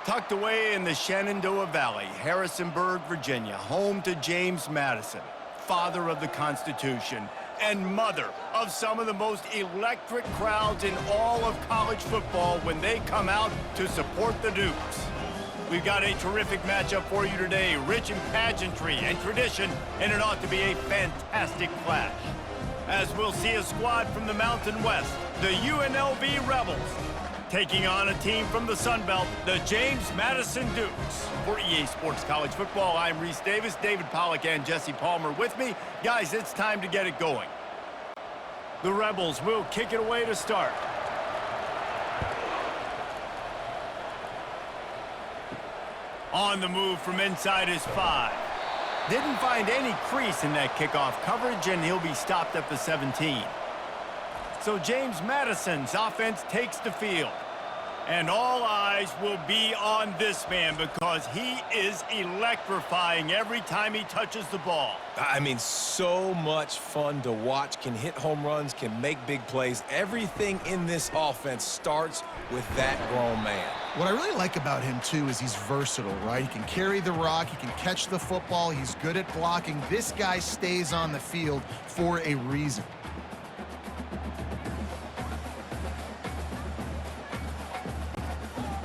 Tucked away in the Shenandoah Valley, Harrisonburg, Virginia, home to James Madison, father of the Constitution and mother of some of the most electric crowds in all of college football when they come out to support the Dukes. We've got a terrific matchup for you today, rich in pageantry and tradition, and it ought to be a fantastic clash. As we'll see a squad from the Mountain West, the UNLV Rebels, taking on a team from the Sun Belt, the James Madison Dukes. For EA Sports College Football, I'm Reese Davis, David Pollack, and Jesse Palmer with me. Guys, it's time to get it going. The Rebels will kick it away to start. On the move from inside his 5. Didn't find any crease in that kickoff coverage, and he'll be stopped at the 17. So James Madison's offense takes the field. And all eyes will be on this man because he is electrifying every time he touches the ball. I mean, so much fun to watch. Can hit home runs, can make big plays. Everything in this offense starts with that grown man. What I really like about him, too, is he's versatile, right? He can carry the rock, he can catch the football, he's good at blocking. This guy stays on the field for a reason.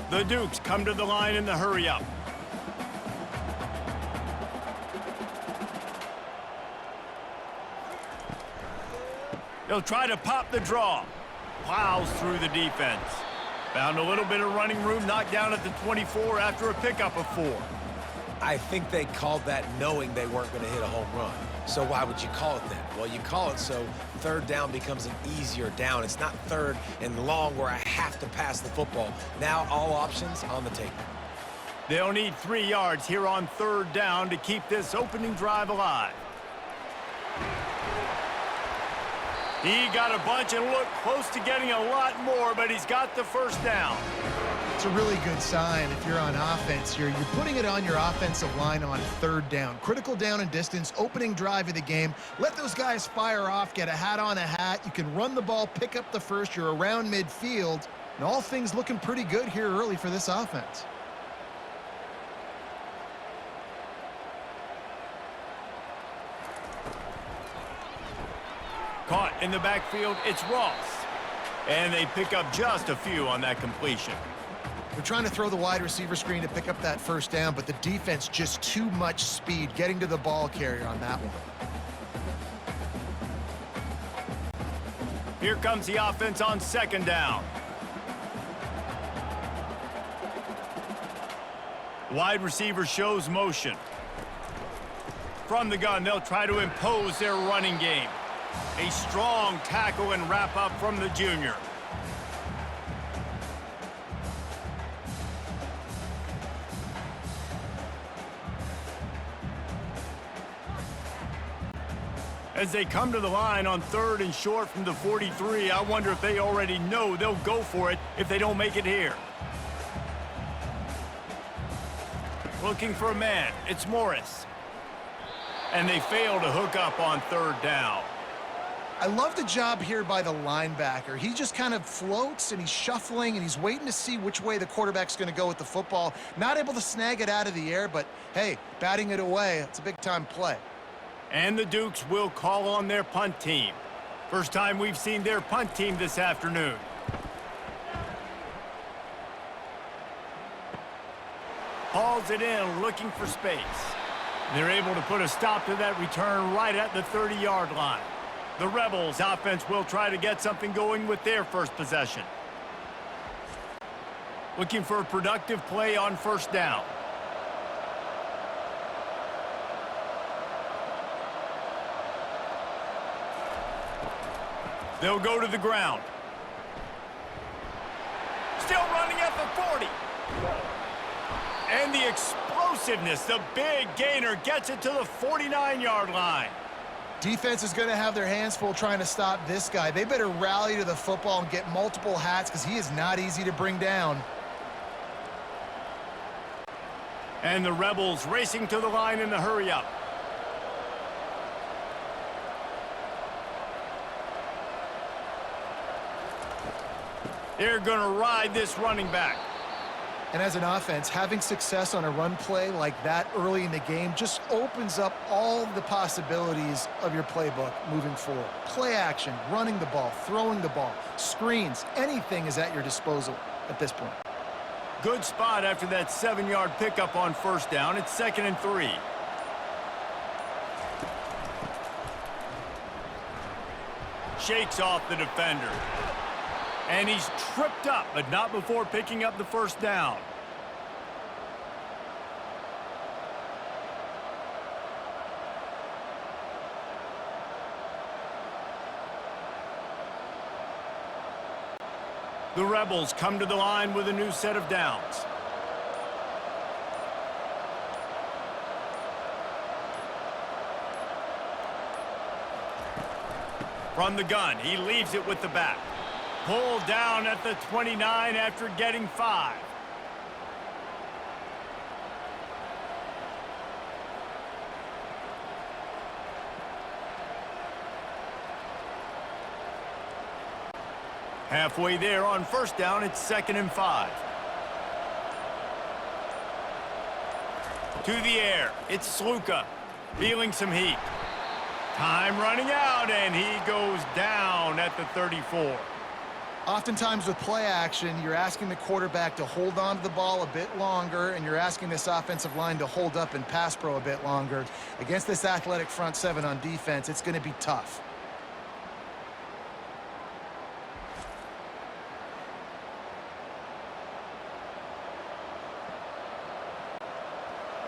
The Dukes come to the line in the hurry-up. They'll try to pop the draw. Plows through the defense. Found a little bit of running room, knocked down at the 24 after a pickup of 4. I think they called that knowing they weren't going to hit a home run. So why would you call it then? Well, you call it so third down becomes an easier down. It's not third and long where I have to pass the football. Now all options on the table. They'll need 3 yards here on third down to keep this opening drive alive. He got a bunch and looked close to getting a lot more, but he's got the first down. It's a really good sign if you're on offense here. You're putting it on your offensive line on third down. Critical down and distance, opening drive of the game. Let those guys fire off, get a hat on a hat. You can run the ball, pick up the first. You're around midfield. And all things looking pretty good here early for this offense. Caught in the backfield, it's Ross. And they pick up just a few on that completion. They're trying to throw the wide receiver screen to pick up that first down, but the defense just too much speed getting to the ball carrier on that one. Here comes the offense on second down. Wide receiver shows motion. From the gun, they'll try to impose their running game. A strong tackle and wrap up from the junior. As they come to the line on third and short from the 43, I wonder if they already know they'll go for it if they don't make it here. Looking for a man, it's Morris. And they fail to hook up on third down. I love the job here by the linebacker. He just kind of floats and he's shuffling and he's waiting to see which way the quarterback's going to go with the football. Not able to snag it out of the air, but hey, batting it away, it's a big-time play. And the Dukes will call on their punt team. First time we've seen their punt team this afternoon. Hauls it in, looking for space. They're able to put a stop to that return right at the 30-yard line. The Rebels' offense will try to get something going with their first possession. Looking for a productive play on first down. They'll go to the ground. Still running at the 40. And the explosiveness, the big gainer gets it to the 49-yard line. Defense is going to have their hands full trying to stop this guy. They better rally to the football and get multiple hats because he is not easy to bring down. And the Rebels racing to the line in the hurry-up. They're going to ride this running back. And as an offense, having success on a run play like that early in the game just opens up all the possibilities of your playbook moving forward. Play action, running the ball, throwing the ball, screens, anything is at your disposal at this point. Good spot after that 7-yard pickup on first down. It's 2nd and 3. Shakes off the defender. And he's tripped up, but not before picking up the first down. The Rebels come to the line with a new set of downs. From the gun, he leaves it with the back. Pulled down at the 29 after getting 5. Halfway there on first down, it's 2nd and 5. To the air, it's Sluka, feeling some heat. Time running out, and he goes down at the 34. Oftentimes with play action, you're asking the quarterback to hold on to the ball a bit longer, and you're asking this offensive line to hold up in pass pro a bit longer. Against this athletic front seven on defense, it's going to be tough.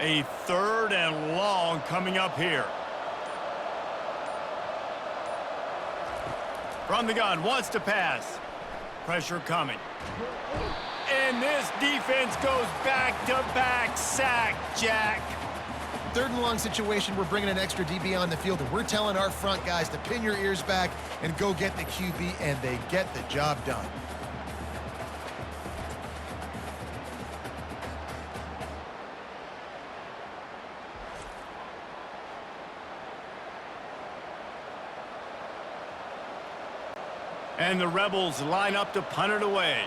A 3rd and long coming up here. From the gun, wants to pass. Pressure coming. And this defense goes back-to-back sack, Jack. 3rd and long situation, we're bringing an extra DB on the field, and we're telling our front guys to pin your ears back and go get the QB, and they get the job done. And the Rebels line up to punt it away.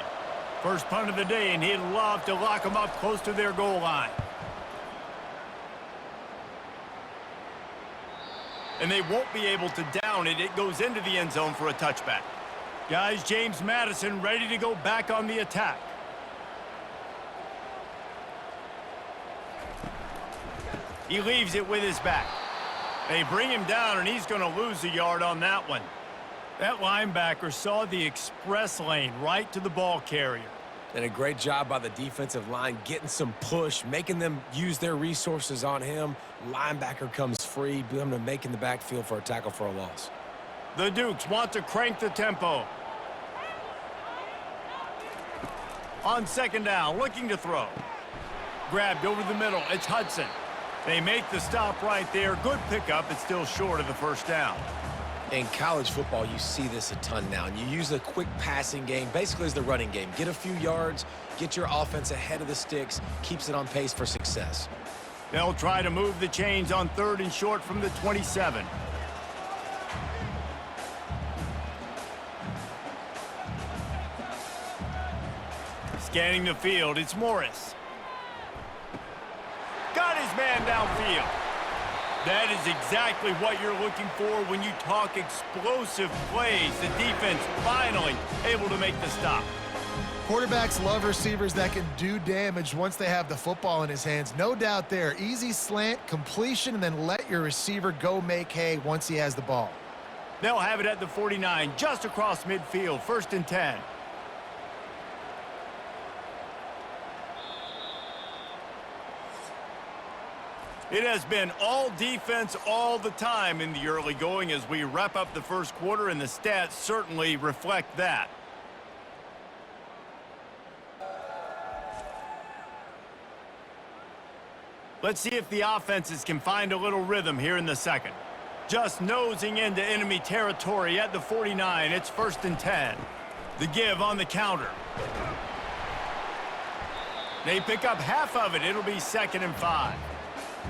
First punt of the day, and he'd love to lock them up close to their goal line. And they won't be able to down it. It goes into the end zone for a touchback. Guys, James Madison ready to go back on the attack. He leaves it with his back. They bring him down, and he's going to lose a yard on that one. That linebacker saw the express lane right to the ball carrier. And a great job by the defensive line getting some push, making them use their resources on him. Linebacker comes free, them to make in the backfield for a tackle for a loss. The Dukes want to crank the tempo. On 2nd down, looking to throw. Grabbed over the middle, it's Hudson. They make the stop right there. Good pickup, it's still short of the first down. In college football, you see this a ton now. And you use a quick passing game, basically as the running game. Get a few yards, get your offense ahead of the sticks, keeps it on pace for success. They'll try to move the chains on 3rd and short from the 27. Scanning the field, it's Morris. Got his man downfield. That is exactly what you're looking for when you talk explosive plays. The defense finally able to make the stop. Quarterbacks love receivers that can do damage once they have the football in his hands. No doubt there. Easy slant, completion, and then let your receiver go make hay once he has the ball. They'll have it at the 49, just across midfield, 1st and 10. It has been all defense all the time in the early going as we wrap up the first quarter, and the stats certainly reflect that. Let's see if the offenses can find a little rhythm here in the second. Just nosing into enemy territory at the 49. It's 1st and 10. The give on the counter. They pick up half of it. It'll be 2nd and 5.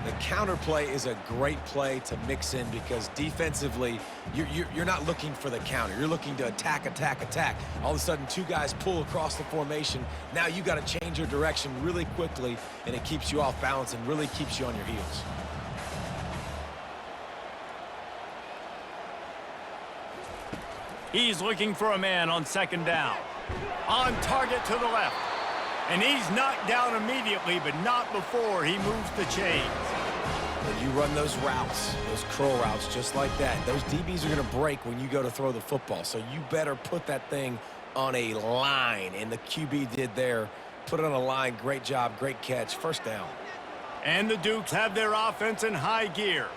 The counter play is a great play to mix in because defensively, you're not looking for the counter. You're looking to attack, attack, attack. All of a sudden, two guys pull across the formation. Now you got to change your direction really quickly, and it keeps you off balance and really keeps you on your heels. He's looking for a man on second down. On target to the left. And he's knocked down immediately, but not before he moves the chains. When you run those routes, those curl routes just like that, those DBs are going to break when you go to throw the football. So you better put that thing on a line, and the QB did there. Put it on a line. Great job, great catch. First down. And the Dukes have their offense in high gear.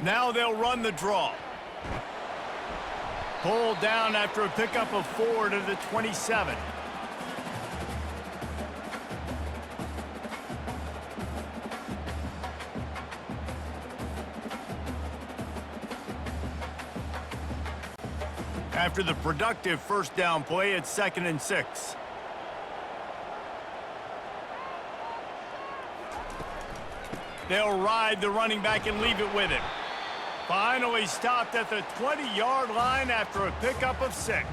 Now they'll run the draw. Pulled down after a pickup of 4 to the 27. After the productive first down play, it's 2nd and 6. They'll ride the running back and leave it with him. Finally stopped at the 20-yard line after a pickup of 6.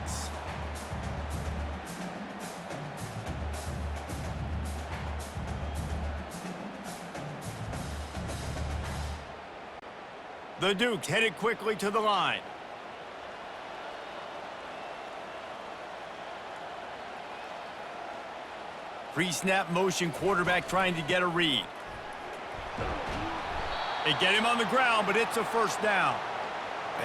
The Dukes headed quickly to the line. Pre-snap motion quarterback trying to get a read. They get him on the ground, but it's a first down.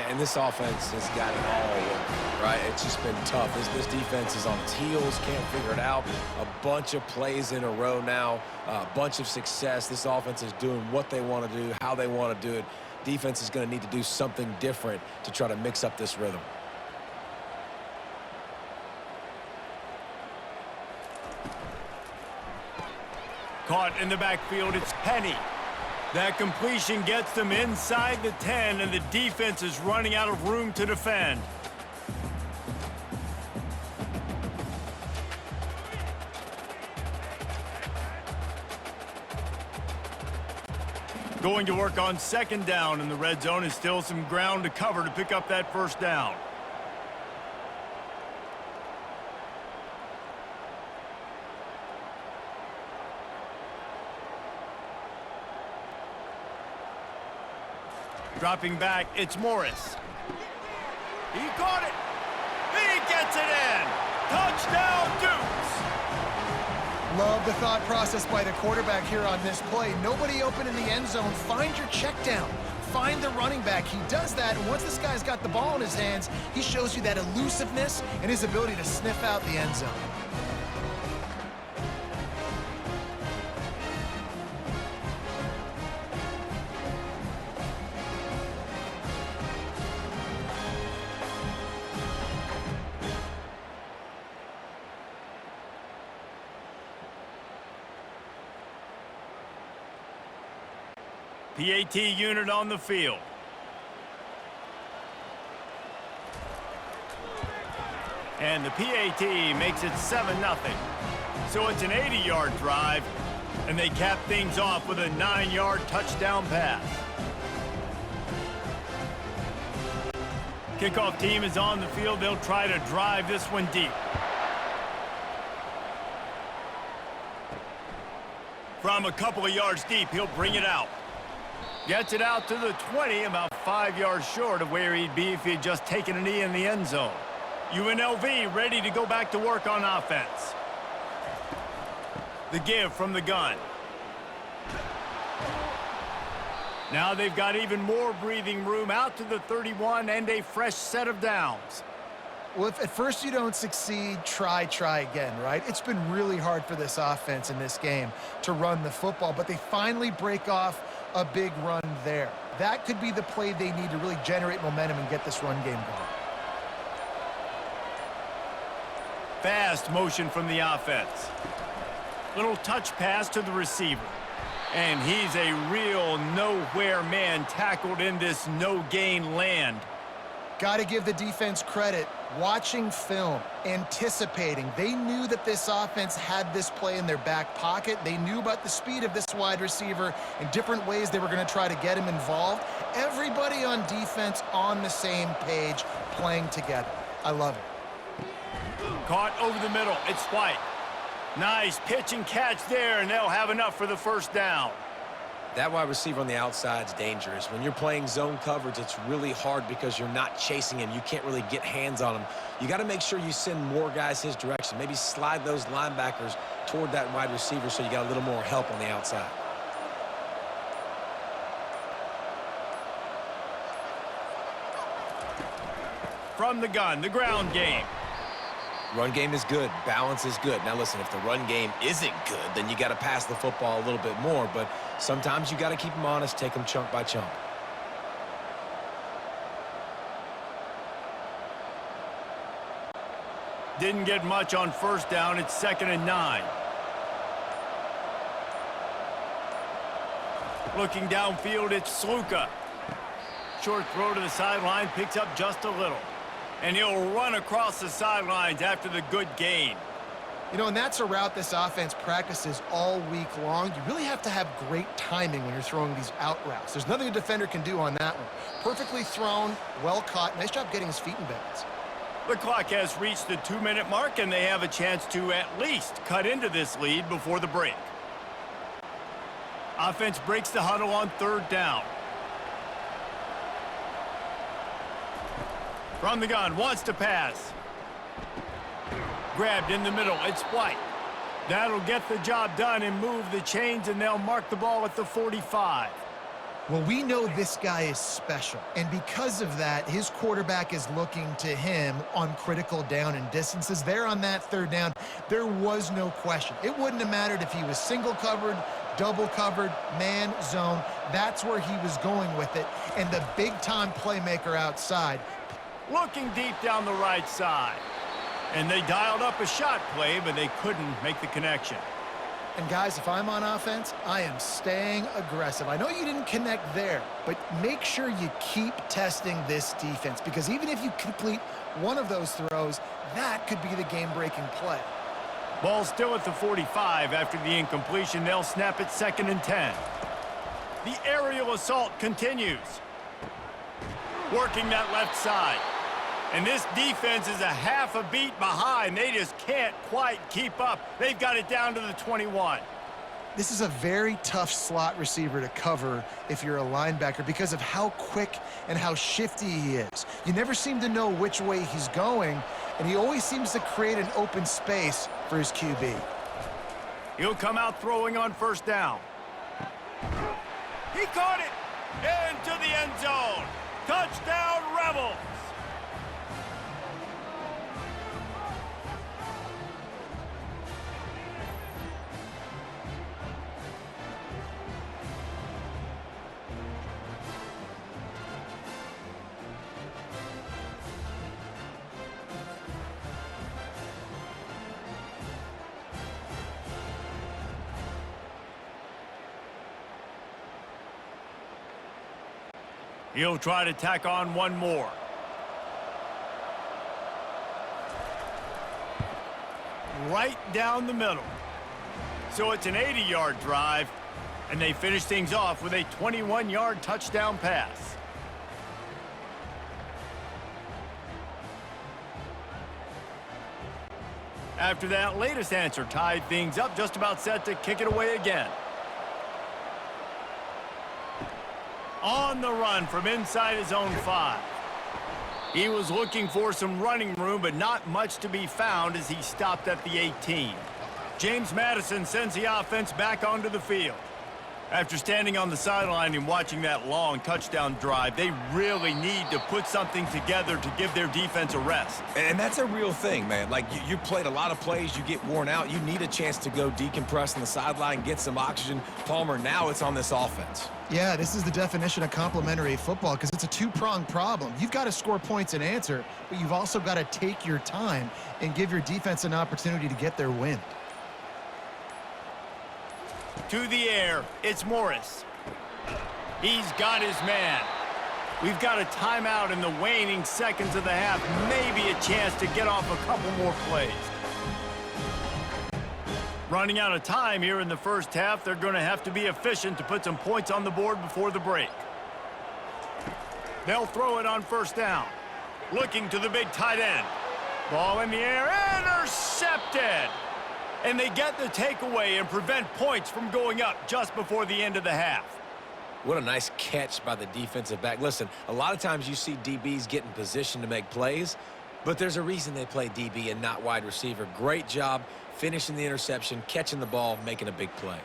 And this offense has got it all working, right? It's just been tough. This defense is on its heels, can't figure it out. A bunch of plays in a row now, a bunch of success. This offense is doing what they want to do, how they want to do it. Defense is going to need to do something different to try to mix up this rhythm. Caught in the backfield, it's Penny. That completion gets them inside the 10, and the defense is running out of room to defend. Going to work on second down in the red zone is still some ground to cover to pick up that first down. Dropping back, it's Morris. He caught it. He gets it in. Touchdown, Dukes. Love the thought process by the quarterback here on this play. Nobody open in the end zone. Find your check down. Find the running back. He does that, and once this guy's got the ball in his hands, he shows you that elusiveness and his ability to sniff out the end zone. PAT unit on the field. And the PAT makes it 7-0. So it's an 80-yard drive, and they cap things off with a 9-yard touchdown pass. Kickoff team is on the field. They'll try to drive this one deep. From a couple of yards deep, he'll bring it out. Gets it out to the 20, about 5 yards short of where he'd be if he had just taken a knee in the end zone. UNLV ready to go back to work on offense. The give from the gun. Now they've got even more breathing room out to the 31 and a fresh set of downs. Well, if at first you don't succeed, try again, right? It's been really hard for this offense in this game to run the football, but they finally break off a big run there. That could be the play they need to really generate momentum and get this run game going. Fast motion from the offense. Little touch pass to the receiver. And he's a real nowhere man tackled in this no-gain land. Got to give the defense credit. Watching film, anticipating. They knew that this offense had this play in their back pocket. They knew about the speed of this wide receiver and different ways they were going to try to get him involved. Everybody on defense on the same page, playing together. I love it. Caught over the middle. It's White. Nice pitch and catch there, and they'll have enough for the first down. That wide receiver on the outside is dangerous. When you're playing zone coverage, it's really hard because you're not chasing him. You can't really get hands on him. You got to make sure you send more guys his direction. Maybe slide those linebackers toward that wide receiver so you got a little more help on the outside. From the gun, the ground game. Run game is good. Balance is good. Now, listen, if the run game isn't good, then you got to pass the football a little bit more. But sometimes you got to keep them honest, take them chunk by chunk. Didn't get much on first down. It's 2nd and 9. Looking downfield, it's Sluka. Short throw to the sideline, picks up just a little. And he'll run across the sidelines after the good gain. You know, and that's a route this offense practices all week long. You really have to have great timing when you're throwing these out routes. There's nothing a defender can do on that one. Perfectly thrown, well caught. Nice job getting his feet in bounds. The clock has reached the 2-minute mark, and they have a chance to at least cut into this lead before the break. Offense breaks the huddle on 3rd down. From the gun, wants to pass. Grabbed in the middle, it's White. That'll get the job done and move the chains, and they'll mark the ball at the 45. Well, we know this guy is special, and because of that, his quarterback is looking to him on critical down and distances. There on that 3rd down, there was no question. It wouldn't have mattered if he was single covered, double covered, man, zone. That's where he was going with it, and the big-time playmaker outside. Looking deep down the right side. And they dialed up a shot play, but they couldn't make the connection. And guys, if I'm on offense, I am staying aggressive. I know you didn't connect there, but make sure you keep testing this defense, because even if you complete one of those throws, that could be the game-breaking play. Ball still at the 45 after the incompletion. They'll snap it 2nd and 10. The aerial assault continues. Working that left side. And this defense is a half a beat behind. They just can't quite keep up. They've got it down to the 21. This is a very tough slot receiver to cover if you're a linebacker because of how quick and how shifty he is. You never seem to know which way he's going, and he always seems to create an open space for his QB. He'll come out throwing on 1st down. He caught it into the end zone. Touchdown, Rebels! He'll try to tack on one more. Right down the middle. So it's an 80-yard drive, and they finish things off with a 21-yard touchdown pass. After that latest answer tied things up, just about set to kick it away again. On the run from inside his own 5. He was looking for some running room, but not much to be found as he stopped at the 18. James Madison sends the offense back onto the field. After standing on the sideline and watching that long touchdown drive, they really need to put something together to give their defense a rest. And that's a real thing, man. Like, you played a lot of plays, you get worn out, you need a chance to go decompress on the sideline, get some oxygen. Palmer, now it's on this offense. Yeah, this is the definition of complementary football because it's a two-pronged problem. You've got to score points and answer, but you've also got to take your time and give your defense an opportunity to get their win. To the air, it's Morris. He's got his man. We've got a timeout in the waning seconds of the half. Maybe a chance to get off a couple more plays. Running out of time here in the first half. They're going to have to be efficient to put some points on the board before the break. They'll throw it on first down. Looking to the big tight end. Ball in the air, intercepted! And they get the takeaway and prevent points from going up just before the end of the half. What a nice catch by the defensive back. Listen, a lot of times you see DBs get in position to make plays, but there's a reason they play DB and not wide receiver. Great job finishing the interception, catching the ball, making a big play.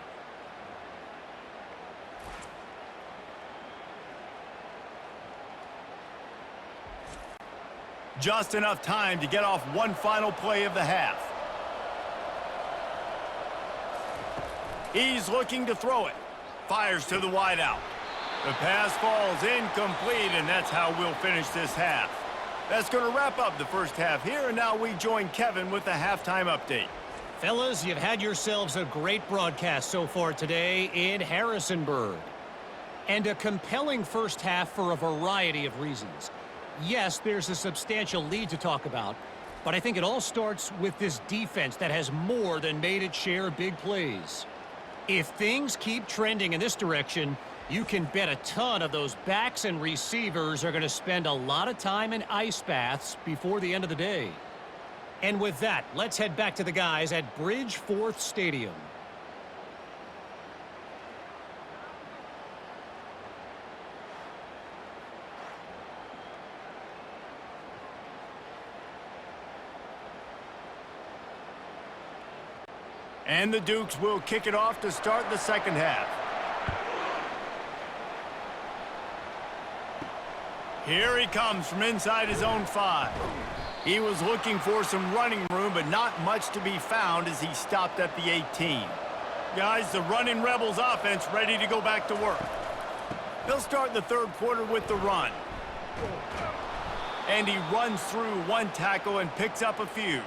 Just enough time to get off one final play of the half. He's looking to throw it. Fires to the wideout. The pass falls incomplete, and that's how we'll finish this half. That's going to wrap up the first half here, and now we join Kevin with the halftime update. Fellas, you've had yourselves a great broadcast so far today in Harrisonburg. And a compelling first half for a variety of reasons. Yes, there's a substantial lead to talk about, but I think it all starts with this defense that has more than made its share of big plays. If things keep trending in this direction, you can bet a ton of those backs and receivers are going to spend a lot of time in ice baths before the end of the day. And with that, let's head back to the guys at Bridgeforth Stadium. And the Dukes will kick it off to start the second half. Here he comes from inside his own 5. He was looking for some running room, but not much to be found as he stopped at the 18. Guys, the running Rebels offense ready to go back to work. They'll start the third quarter with the run. And he runs through one tackle and picks up a few.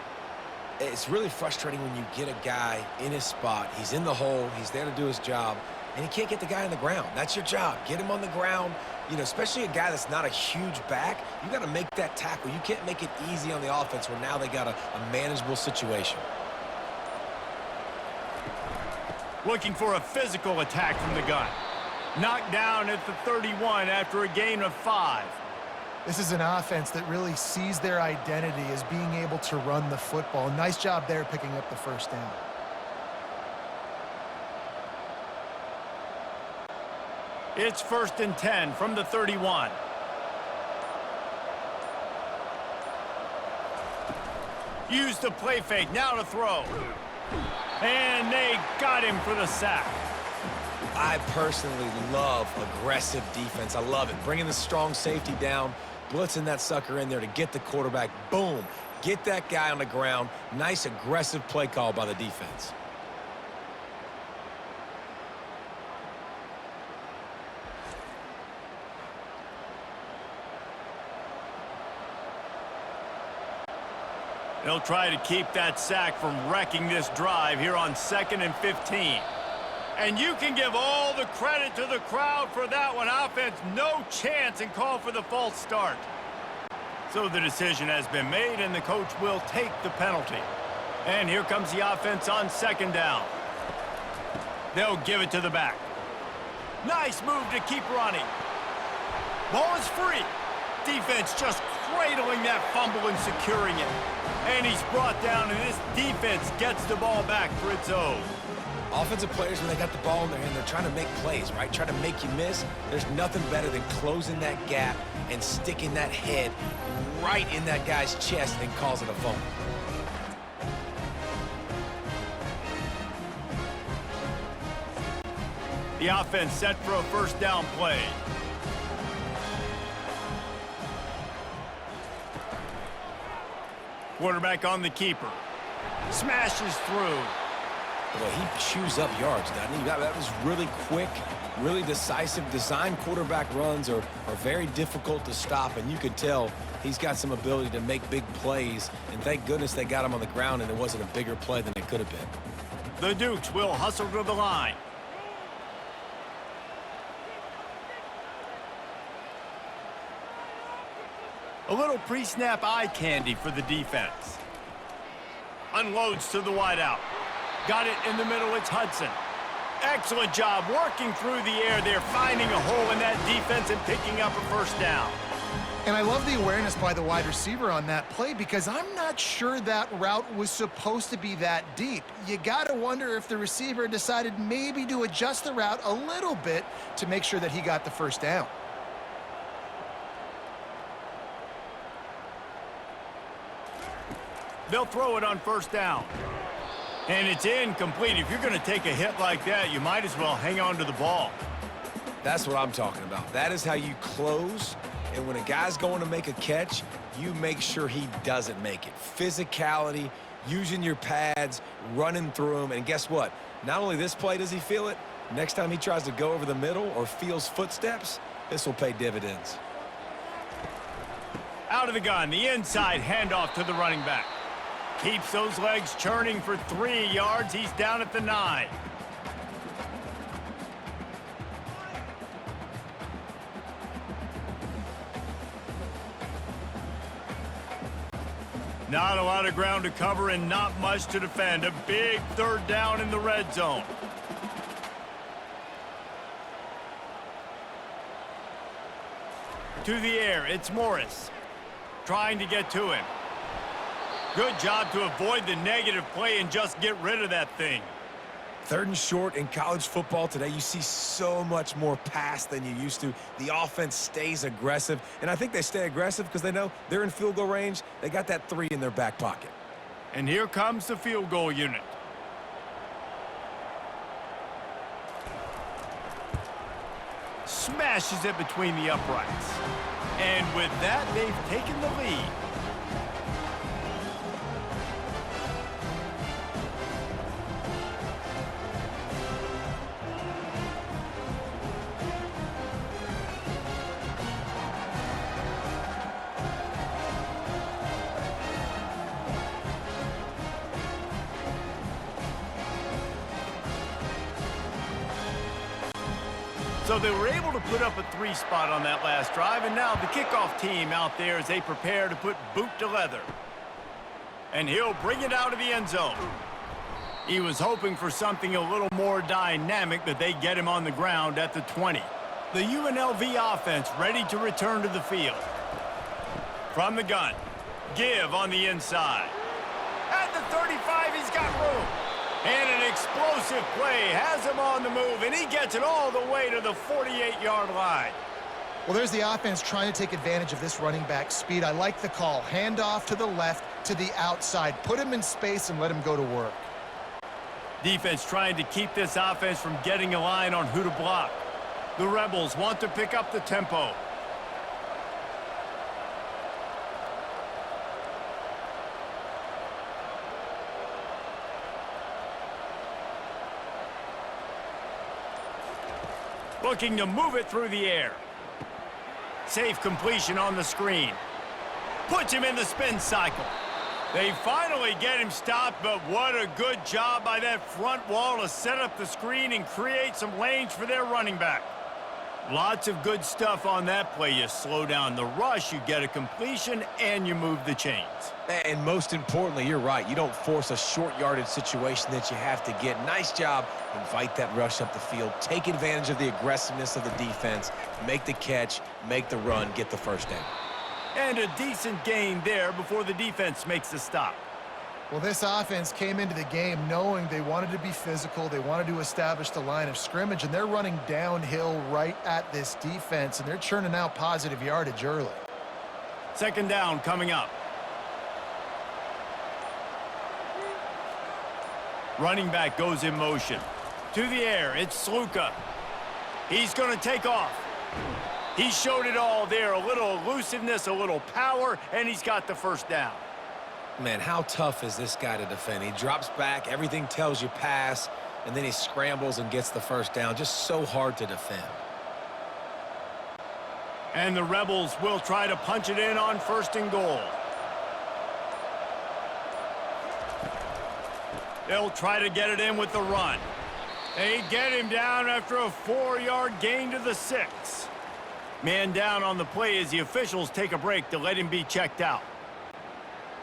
It's really frustrating when you get a guy in his spot. He's in the hole. He's there to do his job, and he can't get the guy on the ground. That's your job. Get him on the ground. You know, especially a guy that's not a huge back. You got to make that tackle. You can't make it easy on the offense where now they got a manageable situation. Looking for a physical attack from the gun. Knocked down at the 31 after a gain of 5. This is an offense that really sees their identity as being able to run the football. Nice job there picking up the first down. It's 1st and 10 from the 31. Use the play fake, now to throw. And they got him for the sack. I personally love aggressive defense. I love it. Bringing the strong safety down, blitzing that sucker in there to get the quarterback. Boom. Get that guy on the ground. Nice aggressive play call by the defense. They'll try to keep that sack from wrecking this drive here on 2nd and 15. And you can give all the credit to the crowd for that one. Offense, no chance, and call for the false start. So the decision has been made, and the coach will take the penalty. And here comes the offense on 2nd down. They'll give it to the back. Nice move to keep running. Ball is free. Defense just cradling that fumble and securing it. And he's brought down, and this defense gets the ball back for its own. Offensive players, when they got the ball in their hand, they're trying to make plays, right? Trying to make you miss. There's nothing better than closing that gap and sticking that head right in that guy's chest and causing a fumble. The offense set for a 1st down play. Quarterback on the keeper. Smashes through. Well, he chews up yards, doesn't he? That was really quick, really decisive. Design quarterback runs are very difficult to stop, and you could tell he's got some ability to make big plays, and thank goodness they got him on the ground and it wasn't a bigger play than it could have been. The Dukes will hustle to the line. A little pre-snap eye candy for the defense. Unloads to the wideout. Got it in the middle, it's Hudson. Excellent job working through the air there, finding a hole in that defense and picking up a first down. And I love the awareness by the wide receiver on that play because I'm not sure that route was supposed to be that deep. You got to wonder if the receiver decided maybe to adjust the route a little bit to make sure that he got the first down. They'll throw it on first down. And it's incomplete. If you're going to take a hit like that, you might as well hang on to the ball. That's what I'm talking about. That is how you close. And when a guy's going to make a catch, you make sure he doesn't make it. Physicality, using your pads, running through them. And guess what? Not only this play does he feel it, next time he tries to go over the middle or feels footsteps, this will pay dividends. Out of the gun, the inside handoff to the running back. Keeps those legs churning for 3 yards. He's down at the 9. Not a lot of ground to cover and not much to defend. A big third down in the red zone. To the air, it's Morris. Trying to get to him. Good job to avoid the negative play and just get rid of that thing. 3rd and short in college football today, you see so much more pass than you used to. The offense stays aggressive, and I think they stay aggressive because they know they're in field goal range. They got that 3 in their back pocket. And here comes the field goal unit. Smashes it between the uprights. And with that, they've taken the lead. So they were able to put up a 3 spot on that last drive, and now the kickoff team out there as they prepare to put boot to leather. And he'll bring it out of the end zone. He was hoping for something a little more dynamic, but they get him on the ground at the 20. The UNLV offense ready to return to the field. From the gun, give on the inside. At the 35, he's got room. And an explosive play has him on the move, and he gets it all the way to the 48-yard line. Well, there's the offense trying to take advantage of this running back speed. I like the call. Hand off to the left, to the outside. Put him in space and let him go to work. Defense trying to keep this offense from getting a line on who to block. The Rebels want to pick up the tempo. Looking to move it through the air. Safe completion on the screen. Puts him in the spin cycle. They finally get him stopped, but what a good job by that front wall to set up the screen and create some lanes for their running back. Lots of good stuff on that play. You slow down the rush, you get a completion, and you move the chains. And most importantly, you're right. You don't force a short yardage situation that you have to get. Nice job. Invite that rush up the field. Take advantage of the aggressiveness of the defense. Make the catch, make the run, get the first down. And a decent gain there before the defense makes the stop. Well, this offense came into the game knowing they wanted to be physical. They wanted to establish the line of scrimmage, and they're running downhill right at this defense, and they're churning out positive yardage early. 2nd down coming up. Running back goes in motion. To the air, it's Sluka. He's going to take off. He showed it all there. A little elusiveness, a little power, and he's got the first down. Man, how tough is this guy to defend? He drops back, everything tells you pass, and then he scrambles and gets the first down. Just so hard to defend. And the Rebels will try to punch it in on 1st and goal. They'll try to get it in with the run. They get him down after a 4-yard gain to the 6. Man down on the play as the officials take a break to let him be checked out.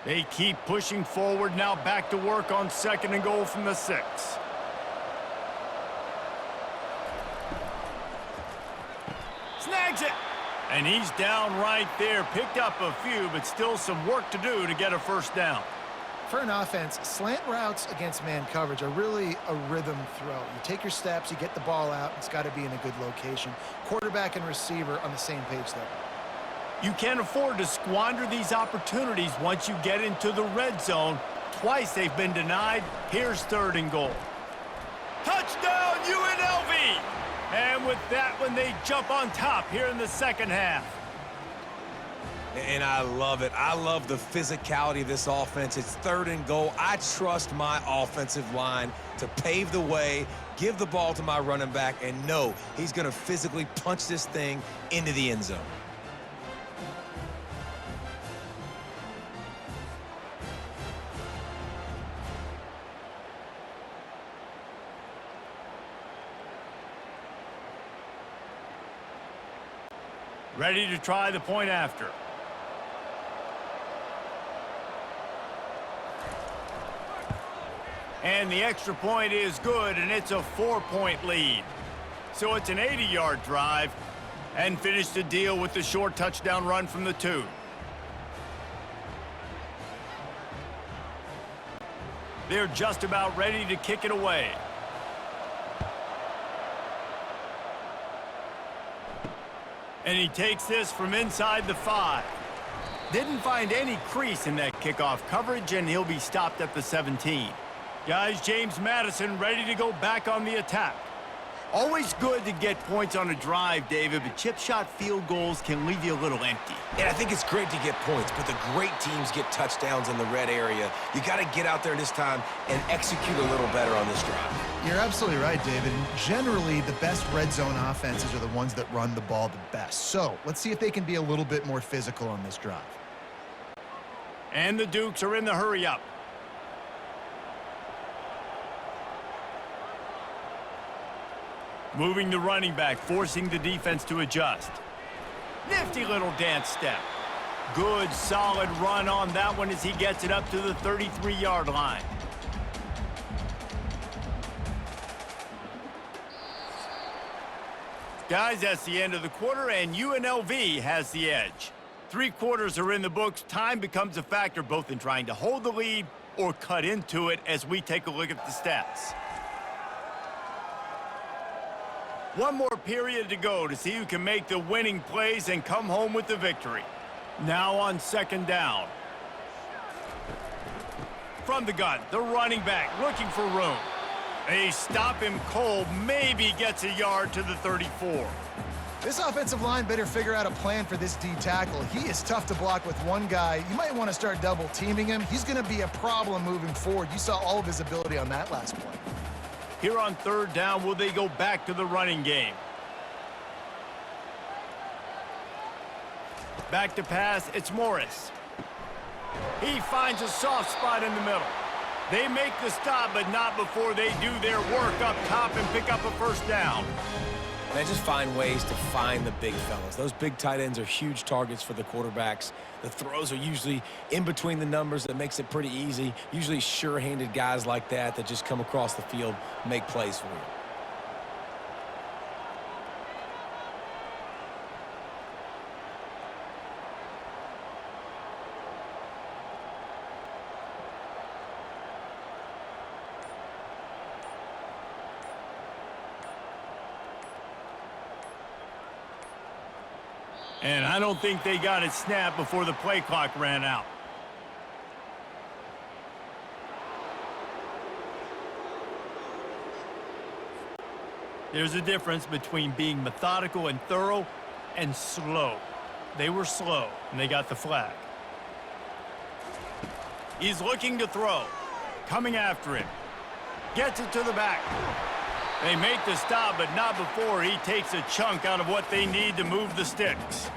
They keep pushing forward, now back to work on 2nd and goal from the 6. Snags it! And he's down right there. Picked up a few, but still some work to do to get a first down. For an offense, slant routes against man coverage are really a rhythm throw. You take your steps, you get the ball out, it's got to be in a good location. Quarterback and receiver on the same page there. You can't afford to squander these opportunities once you get into the red zone. Twice they've been denied. Here's 3rd and goal. Touchdown, UNLV! And with that one, they jump on top here in the 2nd half. And I love it. I love the physicality of this offense. It's 3rd and goal. I trust my offensive line to pave the way, give the ball to my running back, and know he's going to physically punch this thing into the end zone. Ready to try the point after. And the extra point is good, and it's a 4-point lead. So it's an 80-yard drive, and finish the deal with the short touchdown run from the 2. They're just about ready to kick it away. And he takes this from inside the 5. Didn't find any crease in that kickoff coverage, and he'll be stopped at the 17. Guys, James Madison ready to go back on the attack. Always good to get points on a drive, David, but chip shot field goals can leave you a little empty. And I think it's great to get points, but the great teams get touchdowns in the red area. You got to get out there this time and execute a little better on this drive. You're absolutely right, David. And generally, the best red zone offenses are the ones that run the ball the best. So let's see if they can be a little bit more physical on this drive. And the Dukes are in the hurry-up. Moving the running back, forcing the defense to adjust. Nifty little dance step. Good, solid run on that one as he gets it up to the 33-yard line. Guys, that's the end of the quarter, and UNLV has the edge. 3 quarters are in the books. Time becomes a factor both in trying to hold the lead or cut into it as we take a look at the stats. One more period to go to see who can make the winning plays and come home with the victory. Now on 2nd down. From the gun, the running back looking for room. They stop him cold, maybe gets a yard to the 34. This offensive line better figure out a plan for this D tackle. He is tough to block with one guy. You might want to start double teaming him. He's going to be a problem moving forward. You saw all of his ability on that last play. Here on 3rd down, will they go back to the running game? Back to pass, it's Morris. He finds a soft spot in the middle. They make the stop, but not before they do their work up top and pick up a first down. They just find ways to find the big fellas. Those big tight ends are huge targets for the quarterbacks. The throws are usually in between the numbers. That makes it pretty easy. Usually sure-handed guys like that just come across the field, make plays for you. And I don't think they got it snapped before the play clock ran out. There's a difference between being methodical and thorough and slow. They were slow, and they got the flag. He's looking to throw. Coming after him. Gets it to the back. They make the stop, but not before he takes a chunk out of what they need to move the sticks.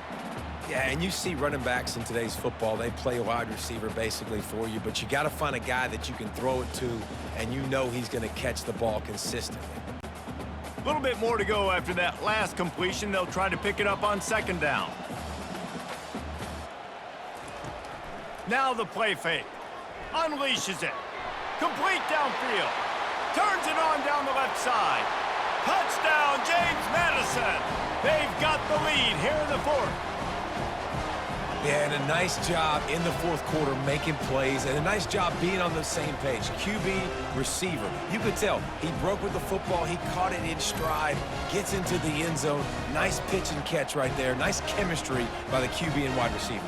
Yeah, and you see running backs in today's football, they play wide receiver basically for you, but you got to find a guy that you can throw it to, and you know he's going to catch the ball consistently. A little bit more to go after that last completion. They'll try to pick it up on second down. Now the play fake. Unleashes it. Complete downfield. Turns it on down the left side. Touchdown, James Madison. They've got the lead here in the fourth. Yeah, and a nice job in the fourth quarter making plays, and a nice job being on the same page. QB, receiver. You could tell he broke with the football. He caught it in stride, gets into the end zone. Nice pitch and catch right there. Nice chemistry by the QB and wide receiver.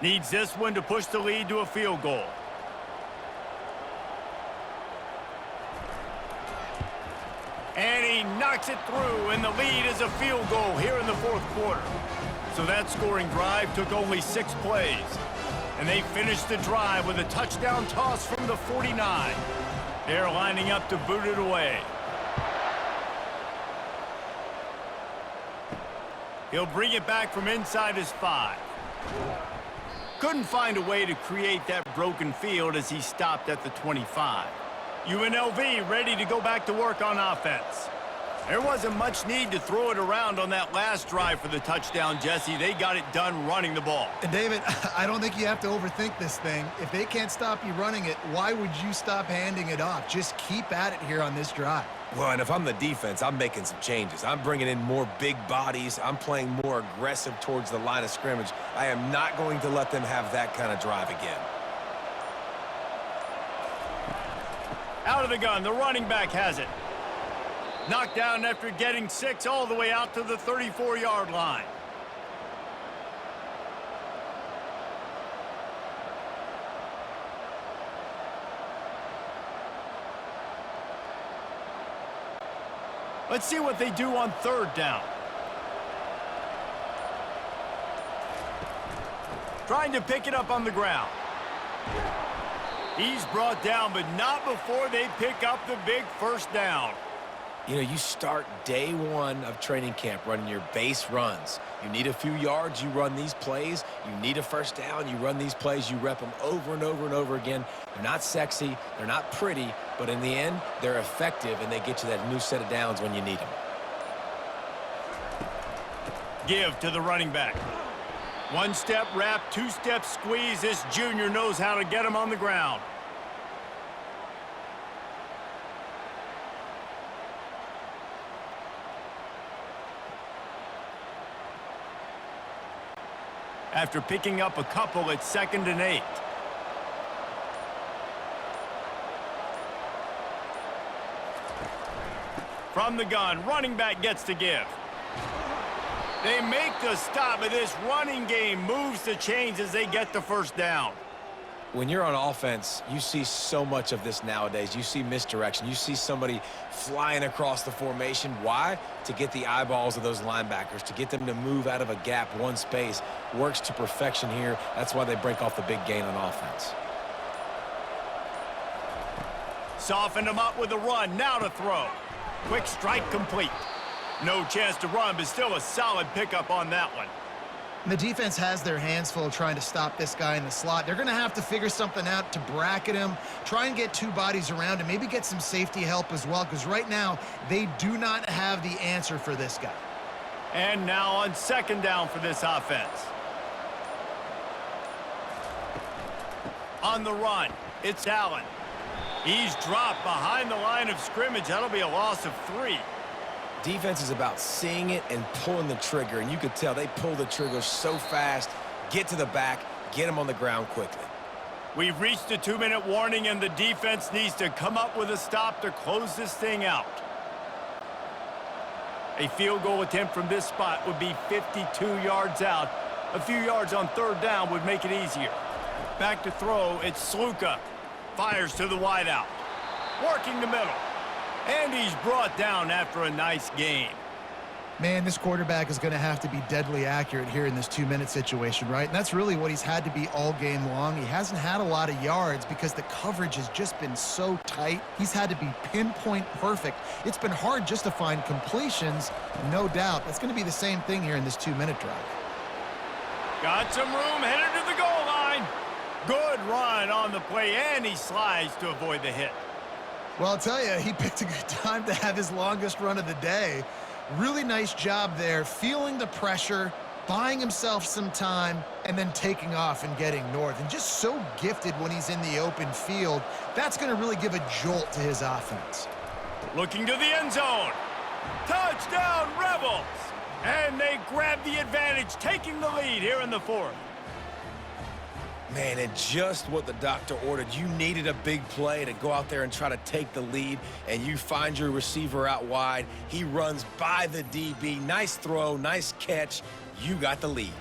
Needs this one to push the lead to a field goal. And he knocks it through, and the lead is a field goal here in the fourth quarter. So that scoring drive took only 6 plays. And they finished the drive with a touchdown toss from the 49. They're lining up to boot it away. He'll bring it back from inside his 5. Couldn't find a way to create that broken field as he stopped at the 25. UNLV ready to go back to work on offense. There wasn't much need to throw it around on that last drive for the touchdown, Jesse. They got it done running the ball. And David, I don't think you have to overthink this thing. If they can't stop you running it, why would you stop handing it off? Just keep at it here on this drive. Well, and if I'm the defense, I'm making some changes. I'm bringing in more big bodies. I'm playing more aggressive towards the line of scrimmage. I am not going to let them have that kind of drive again. Out of the gun, the running back has it. Knocked down after getting 6 all the way out to the 34-yard line. Let's see what they do on third down. Trying to pick it up on the ground. He's brought down, but not before they pick up the big first down. You know, you start day one of training camp running your base runs. You need a few yards, you run these plays. You need a first down, you run these plays. You rep them over and over and over again. They're not sexy, they're not pretty, but in the end, they're effective, and they get you that new set of downs when you need them. Give to the running back. One-step wrap, two-step squeeze. This junior knows how to get him on the ground. After picking up a couple, it's 2nd and 8. From the gun, running back gets to give. They make the stop, but this running game moves the chains as they get the first down. When you're on offense, you see so much of this nowadays. You see misdirection. You see somebody flying across the formation. Why? To get the eyeballs of those linebackers, to get them to move out of a gap, one space. Works to perfection here. That's why they break off the big gain on offense. Softened him up with a run. Now to throw. Quick strike complete. No chance to run, but still a solid pickup on that one. And the defense has their hands full trying to stop this guy in the slot. They're going to have to figure something out to bracket him, try and get 2 bodies around him, maybe get some safety help as well, because right now they do not have the answer for this guy. And now on 2nd down for this offense. On the run, it's Allen. He's dropped behind the line of scrimmage. That'll be a loss of 3. Defense is about seeing it and pulling the trigger, and you could tell they pull the trigger so fast, get to the back, get him on the ground quickly. We've reached a 2-minute warning, and the defense needs to come up with a stop to close this thing out. A field goal attempt from this spot would be 52 yards out. A few yards on 3rd down would make it easier. Back to throw, it's Sluka. Fires to the wideout. Working the middle. And he's brought down after a nice gain. Man, this quarterback is going to have to be deadly accurate here in this 2-minute situation, right? And that's really what he's had to be all game long. He hasn't had a lot of yards because the coverage has just been so tight. He's had to be pinpoint perfect. It's been hard just to find completions, no doubt. That's going to be the same thing here in this 2-minute drive. Got some room, headed to the goal line. Good run on the play, and he slides to avoid the hit. Well, I'll tell you, he picked a good time to have his longest run of the day. Really nice job there, feeling the pressure, buying himself some time, and then taking off and getting north. And just so gifted when he's in the open field. That's going to really give a jolt to his offense. Looking to the end zone. Touchdown, Rebels! And they grab the advantage, taking the lead here in the fourth. Man, and just what the doctor ordered. You needed a big play to go out there and try to take the lead, and you find your receiver out wide. He runs by the DB. Nice throw, nice catch. You got the lead.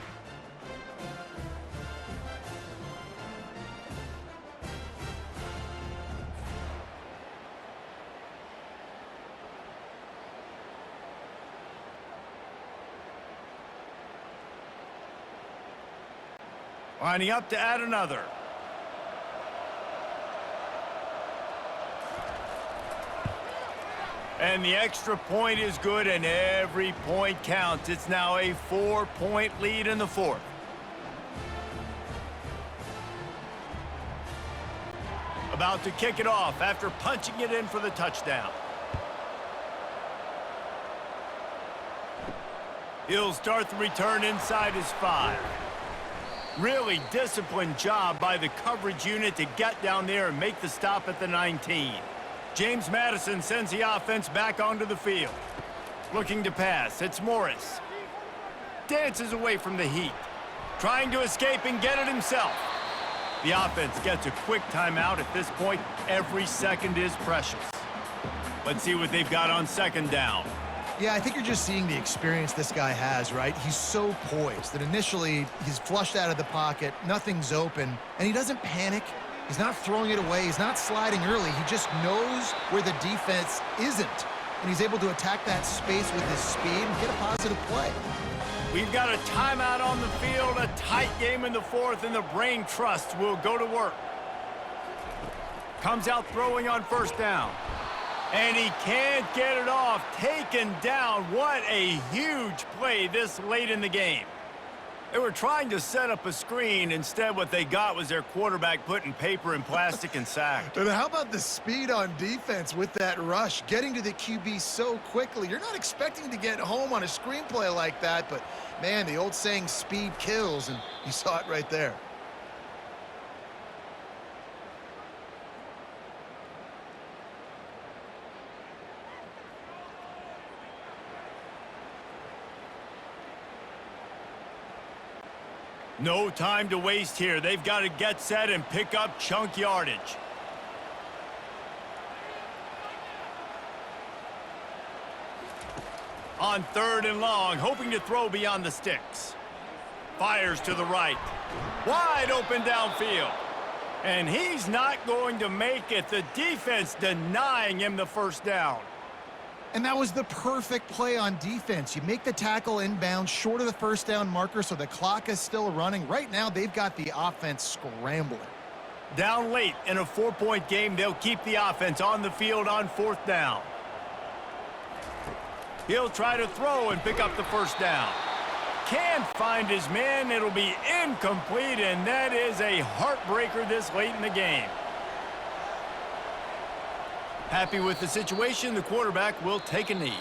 Lining up to add another. And the extra point is good, and every point counts. It's now a 4-point lead in the fourth. About to kick it off after punching it in for the touchdown. He'll start the return inside his 5. Really disciplined job by the coverage unit to get down there and make the stop at the 19. James Madison sends the offense back onto the field. Looking to pass, it's Morris. Dances away from the heat. Trying to escape and get it himself. The offense gets a quick timeout at this point. Every second is precious. Let's see what they've got on second down. Yeah, I think you're just seeing the experience this guy has, right? He's so poised that initially he's flushed out of the pocket, nothing's open, and he doesn't panic. He's not throwing it away. He's not sliding early. He just knows where the defense isn't, and he's able to attack that space with his speed and get a positive play. We've got a timeout on the field, a tight game in the fourth, and the Brain Trust will go to work. Comes out throwing on first down. And he can't get it off. Taken down. What a huge play this late in the game. They were trying to set up a screen. Instead, what they got was their quarterback putting paper in plastic and sacked. And how about the speed on defense with that rush, getting to the QB so quickly? You're not expecting to get home on a screenplay like that, but, man, the old saying, speed kills, and you saw it right there. No time to waste here. They've got to get set and pick up chunk yardage. On third and long, hoping to throw beyond the sticks. Fires to the right. Wide open downfield. And he's not going to make it. The defense denying him the first down. And that was the perfect play on defense. You make the tackle inbound short of the first down marker so the clock is still running. Right now, they've got the offense scrambling. Down late in a 4-point game, they'll keep the offense on the field on fourth down. He'll try to throw and pick up the first down. Can't find his man. It'll be incomplete, and that is a heartbreaker this late in the game. Happy with the situation, the quarterback will take a knee.